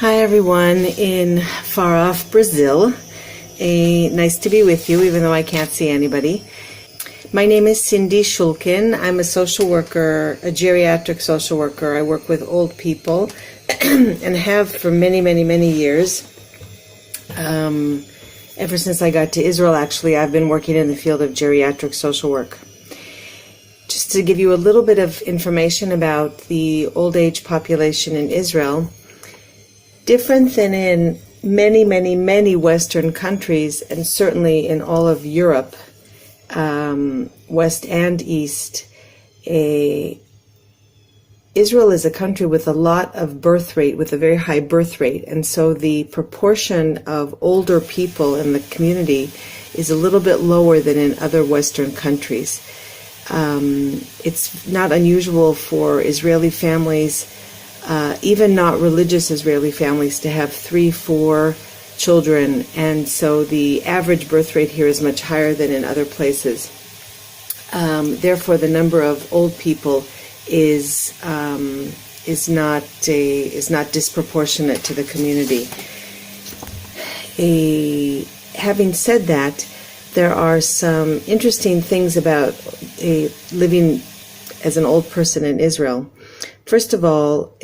Hi everyone in far off Brazil. Nice to be with you even though I can't see anybody. My name is Cindy Shulkin. I'm a social worker, a geriatric social worker. I work with old people and have for many years. Ever since I got to Israel, actually, I've been working in the field of geriatric social work. Just to give you a little bit of information about the old age population in Israel, different than in many Western countries, and certainly in all of Europe, West and East, Israel is a country with a lot of birth rate, with a very high birth rate, and so the proportion of older people in the community is a little bit lower than in other Western countries. It's not unusual for Israeli families, even not religious Israeli families, to have 3-4 children, and so the average birth rate here is much higher than in other places. Therefore, the number of old people is not disproportionate to the community. Having said that, there are some interesting things about living as an old person in Israel. First of all,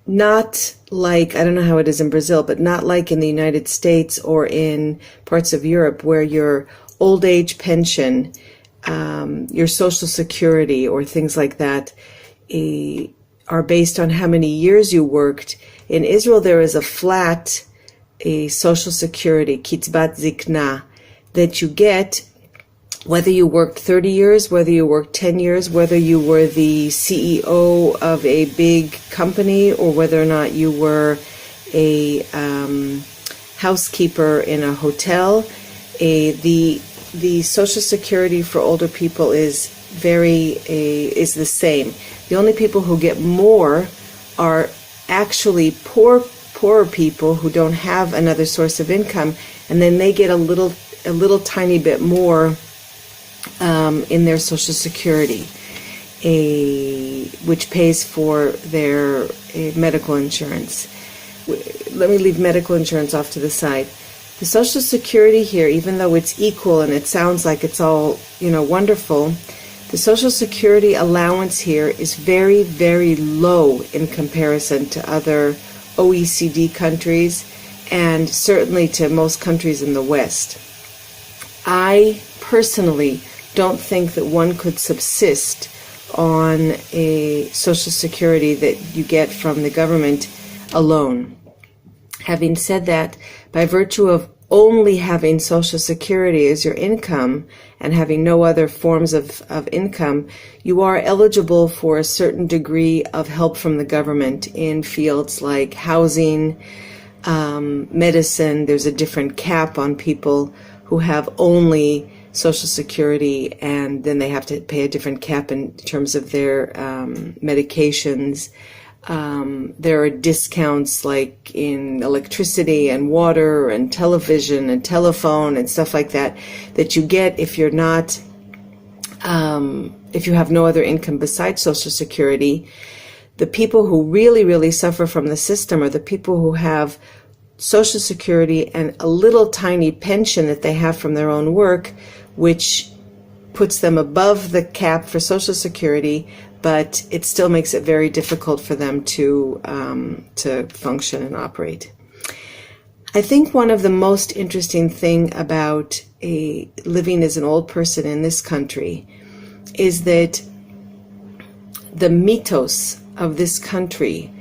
not like, I don't know how it is in Brazil, but not like in the United States or in parts of Europe where your old age pension, your Social Security or things like that are based on how many years you worked. In Israel, there is a flat Social Security, Kitzbat Zikna, that you get whether you worked 30 years, whether you worked 10 years, whether you were the CEO of a big company, or whether or not you were a housekeeper in a hotel. The Social Security for older people is is the same. The only people who get more are actually poorer people who don't have another source of income, and then they get a little tiny bit more in their Social Security, which pays for their medical insurance. Let me leave medical insurance off to the side. The Social Security here, even though it's equal and it sounds like it's all, wonderful, the Social Security allowance here is very low in comparison to other OECD countries and certainly to most countries in the West. I personally don't think that one could subsist on a Social Security that you get from the government alone. Having said that, by virtue of only having Social Security as your income and having no other forms of income, you are eligible for a certain degree of help from the government in fields like housing, medicine. There's a different cap on people who have only Social Security, and then they have to pay a different cap in terms of their medications. There are discounts like in electricity and water and television and telephone and stuff like that you get if you're not, if you have no other income besides Social Security. The people who really suffer from the system are the people who have Social Security and a little tiny pension that they have from their own work, which puts them above the cap for Social Security, but it still makes it very difficult for them to function and operate. I think one of the most interesting thing about living as an old person in this country is that the mythos of this country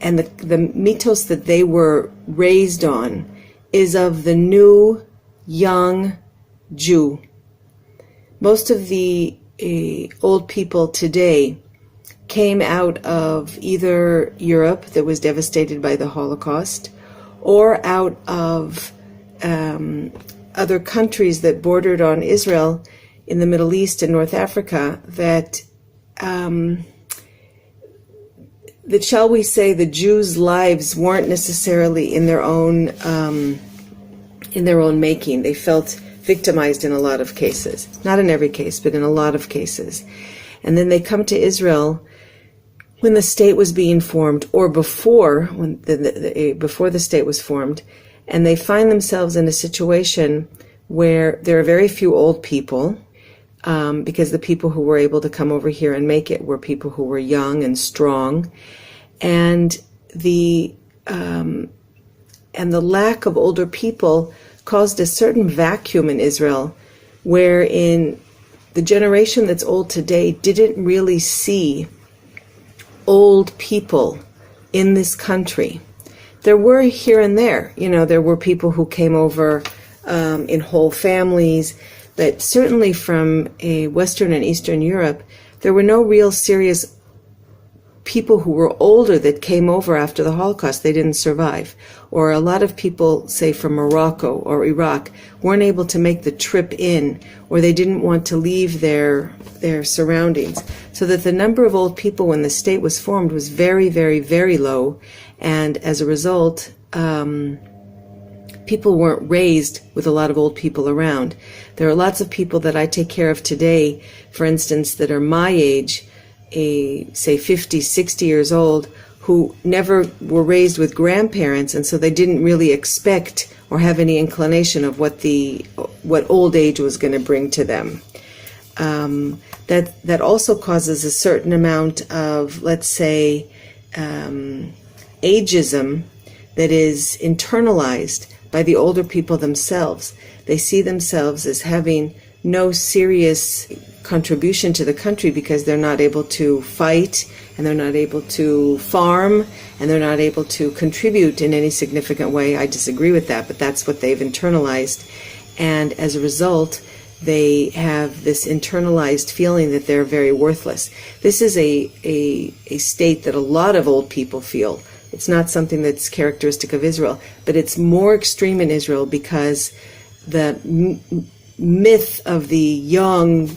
and the mythos that they were raised on is of the new, young Jew. Most of the old people today came out of either Europe that was devastated by the Holocaust, or out of other countries that bordered on Israel in the Middle East and North Africa that shall we say, the Jews' lives weren't necessarily in their own making. They felt victimized in a lot of cases. Not in every case, but in a lot of cases. And then they come to Israel when the state was being formed, or before, before the state was formed, and they find themselves in a situation where there are very few old people, because the people who were able to come over here and make it were people who were young and strong, and the lack of older people caused a certain vacuum in Israel, wherein the generation that's old today didn't really see old people in this country. There were here and there, there were people who came over in whole families, but certainly from Western and Eastern Europe, there were no real serious people who were older that came over after the Holocaust. They didn't survive. Or a lot of people, say from Morocco or Iraq, weren't able to make the trip in, or they didn't want to leave their surroundings. So that the number of old people when the state was formed was very, very, very low. And as a result, people weren't raised with a lot of old people around. There are lots of people that I take care of today, for instance, that are my age, say 50, 60 years old, who never were raised with grandparents, and so they didn't really expect or have any inclination of what old age was going to bring to them. That also causes a certain amount of, let's say, ageism that is internalized by the older people themselves. They see themselves as having no serious contribution to the country because they're not able to fight, and they're not able to farm, and they're not able to contribute in any significant way. I disagree with that, but that's what they've internalized. And as a result, they have this internalized feeling that they're very worthless. This is a state that a lot of old people feel. It's not something that's characteristic of Israel, but it's more extreme in Israel because the myth of the young,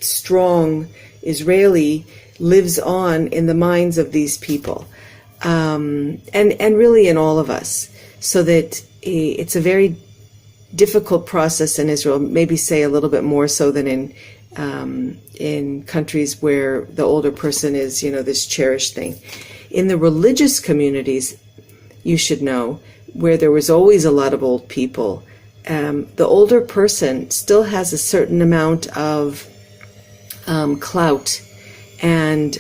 strong Israeli lives on in the minds of these people, and really in all of us. So that it's a very difficult process in Israel, maybe say a little bit more so than in countries where the older person is, this cherished thing. In the religious communities, you should know, where there was always a lot of old people, the older person still has a certain amount of clout. And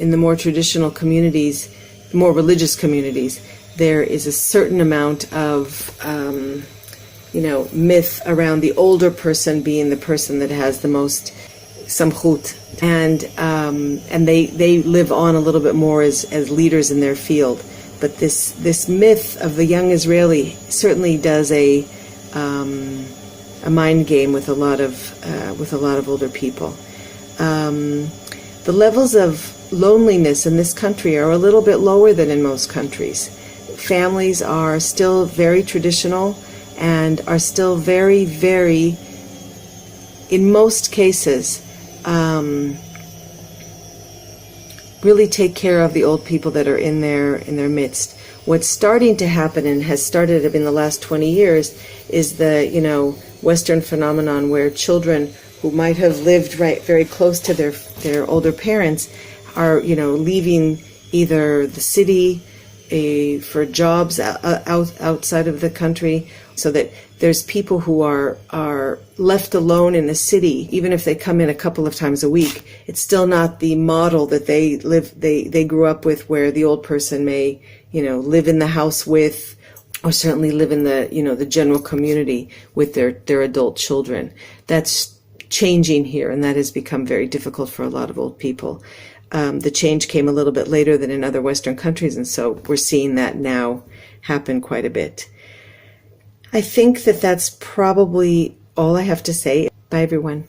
in the more traditional communities, more religious communities, there is a certain amount of myth around the older person being the person that has the most samchut, and they live on a little bit more as leaders in their field. But this myth of the young Israeli certainly does a mind game with a lot of older people. The levels of loneliness in this country are a little bit lower than in most countries. Families are still very traditional and are still very, very, in most cases, really take care of the old people that are in their midst. What's starting to happen, and has started in the last 20 years, is the Western phenomenon where children who might have lived very close to their older parents are leaving either the city for jobs outside of the country, so that there's people who are left alone in the city. Even if they come in a couple of times a week, it's still not the model that they grew up with, where the old person may live in the house with, or certainly live in the general community with their adult children. That's changing here, and that has become very difficult for a lot of old people. The change came a little bit later than in other Western countries, and so we're seeing that now happen quite a bit. I think that that's probably all I have to say. Bye, everyone.